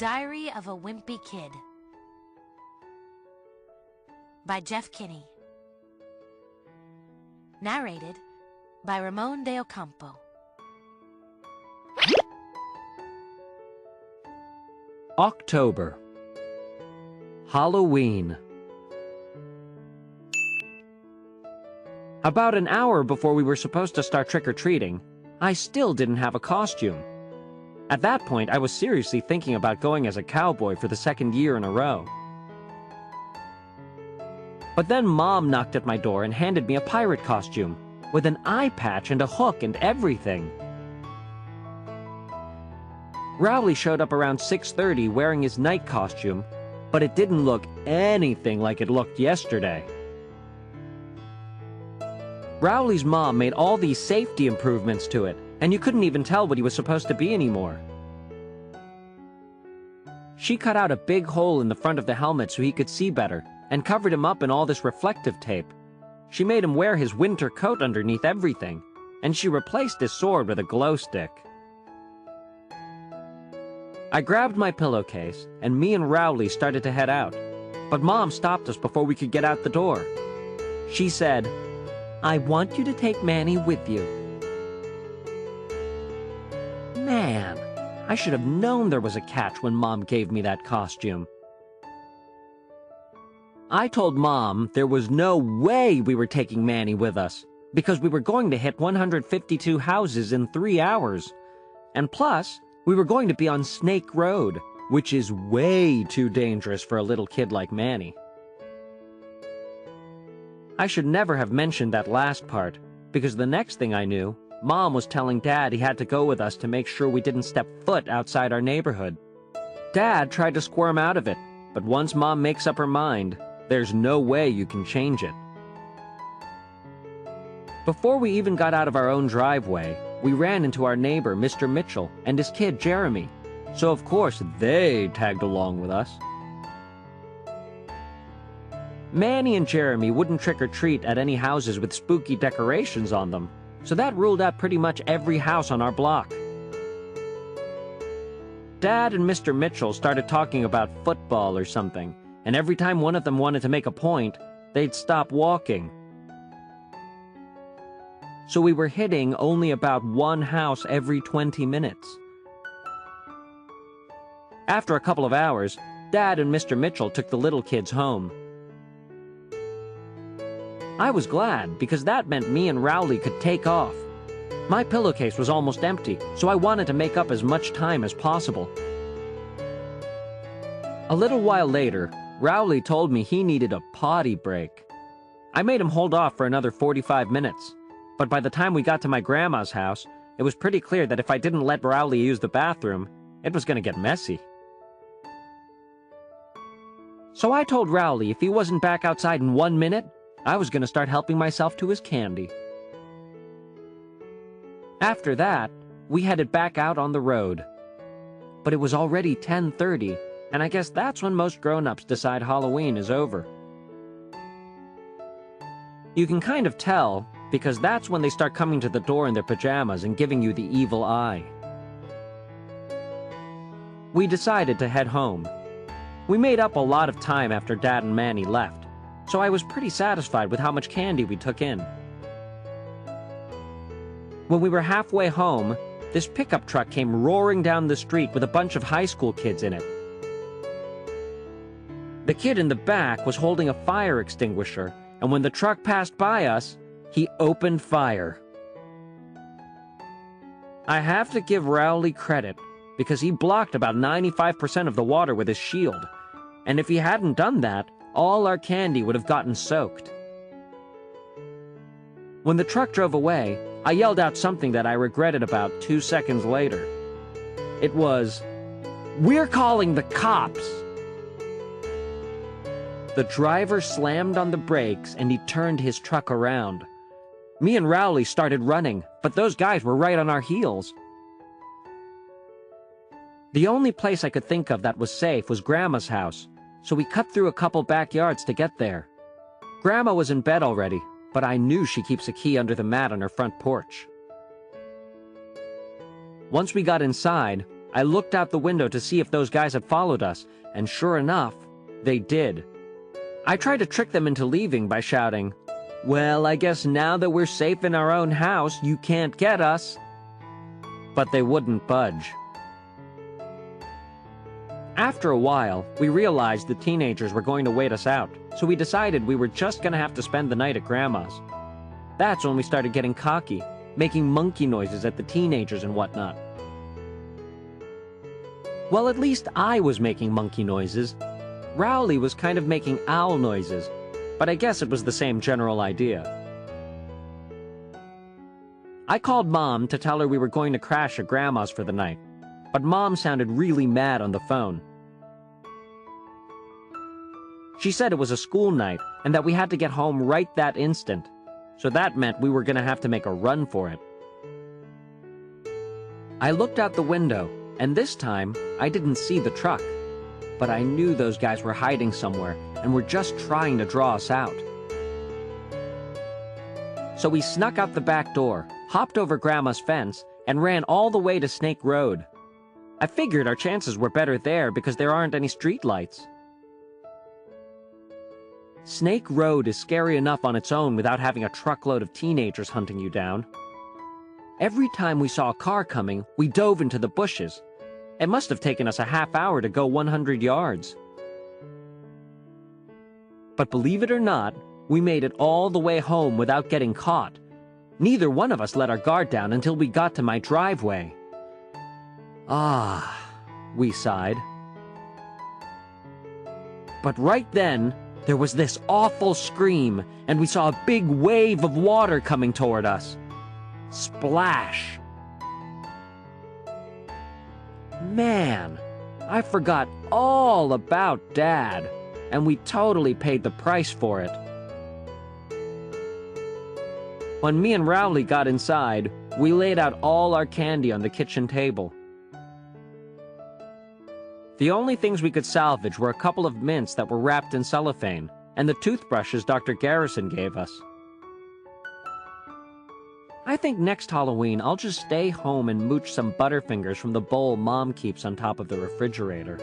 Diary of a Wimpy Kid by Jeff Kinney. Narrated by Ramon de Ocampo. October. Halloween. About an hour before we were supposed to start trick-or-treating, I still didn't have a costume. At that point, I was seriously thinking about going as a cowboy for the second year in a row. But then Mom knocked at my door and handed me a pirate costume, with an eye patch and a hook and everything. Rowley showed up around 6:30 wearing his night costume, but it didn't look anything like it looked yesterday. Rowley's mom made all these safety improvements to it, and you couldn't even tell what he was supposed to be anymore. She cut out a big hole in the front of the helmet so he could see better, and covered him up in all this reflective tape. She made him wear his winter coat underneath everything, and she replaced his sword with a glow stick. I grabbed my pillowcase, and me and Rowley started to head out, but Mom stopped us before we could get out the door. She said, "I want you to take Manny with you." Man, I should have known there was a catch when Mom gave me that costume. I told Mom there was no way we were taking Manny with us, because we were going to hit 152 houses in 3 hours. And plus, we were going to be on Snake Road, which is way too dangerous for a little kid like Manny. I should never have mentioned that last part, because the next thing I knew, Mom was telling Dad he had to go with us to make sure we didn't step foot outside our neighborhood. Dad tried to squirm out of it, but once Mom makes up her mind, there's no way you can change it. Before we even got out of our own driveway, we ran into our neighbor, Mr. Mitchell, and his kid, Jeremy, so of course they tagged along with us. Manny and Jeremy wouldn't trick-or-treat at any houses with spooky decorations on them, so that ruled out pretty much every house on our block. Dad and Mr. Mitchell started talking about football or something, and every time one of them wanted to make a point, they'd stop walking. So we were hitting only about one house every 20 minutes. After a couple of hours, Dad and Mr. Mitchell took the little kids home. I was glad, because that meant me and Rowley could take off. My pillowcase was almost empty, so I wanted to make up as much time as possible. A little while later, Rowley told me he needed a potty break. I made him hold off for another 45 minutes, but by the time we got to my grandma's house, it was pretty clear that if I didn't let Rowley use the bathroom, it was going to get messy. So I told Rowley if he wasn't back outside in 1 minute, I was going to start helping myself to his candy. After that, we headed back out on the road. But it was already 10:30, and I guess that's when most grown-ups decide Halloween is over. You can kind of tell, because that's when they start coming to the door in their pajamas and giving you the evil eye. We decided to head home. We made up a lot of time after Dad and Manny left, so I was pretty satisfied with how much candy we took in. When we were halfway home, this pickup truck came roaring down the street with a bunch of high school kids in it. The kid in the back was holding a fire extinguisher, and when the truck passed by us, he opened fire. I have to give Rowley credit, because he blocked about 95% of the water with his shield, and if he hadn't done that, all our candy would have gotten soaked. When the truck drove away, I yelled out something that I regretted about 2 seconds later. It was, "We're calling the cops!" The driver slammed on the brakes and he turned his truck around. Me and Rowley started running, but those guys were right on our heels. The only place I could think of that was safe was Grandma's house, so we cut through a couple backyards to get there. Grandma was in bed already, but I knew she keeps a key under the mat on her front porch. Once we got inside, I looked out the window to see if those guys had followed us, and sure enough, they did. I tried to trick them into leaving by shouting, "Well, I guess now that we're safe in our own house, you can't get us." But they wouldn't budge. After a while, we realized the teenagers were going to wait us out, so we decided we were just going to have to spend the night at Grandma's. That's when we started getting cocky, making monkey noises at the teenagers and whatnot. Well, at least I was making monkey noises. Rowley was kind of making owl noises, but I guess it was the same general idea. I called Mom to tell her we were going to crash at Grandma's for the night, but Mom sounded really mad on the phone. She said it was a school night and that we had to get home right that instant, so that meant we were going to have to make a run for it. I looked out the window, and this time I didn't see the truck, but I knew those guys were hiding somewhere and were just trying to draw us out. So we snuck out the back door, hopped over Grandma's fence, and ran all the way to Snake Road. I figured our chances were better there because there aren't any streetlights. Snake Road is scary enough on its own without having a truckload of teenagers hunting you down. Every time we saw a car coming, we dove into the bushes. It must have taken us a half hour to go 100 yards. But believe it or not, we made it all the way home without getting caught. Neither one of us let our guard down until we got to my driveway. Ah, we sighed. But right then, there was this awful scream, and we saw a big wave of water coming toward us. Splash! Man, I forgot all about Dad, and we totally paid the price for it. When me and Rowley got inside, we laid out all our candy on the kitchen table. The only things we could salvage were a couple of mints that were wrapped in cellophane, and the toothbrushes Dr. Garrison gave us. I think next Halloween I'll just stay home and mooch some Butterfingers from the bowl Mom keeps on top of the refrigerator.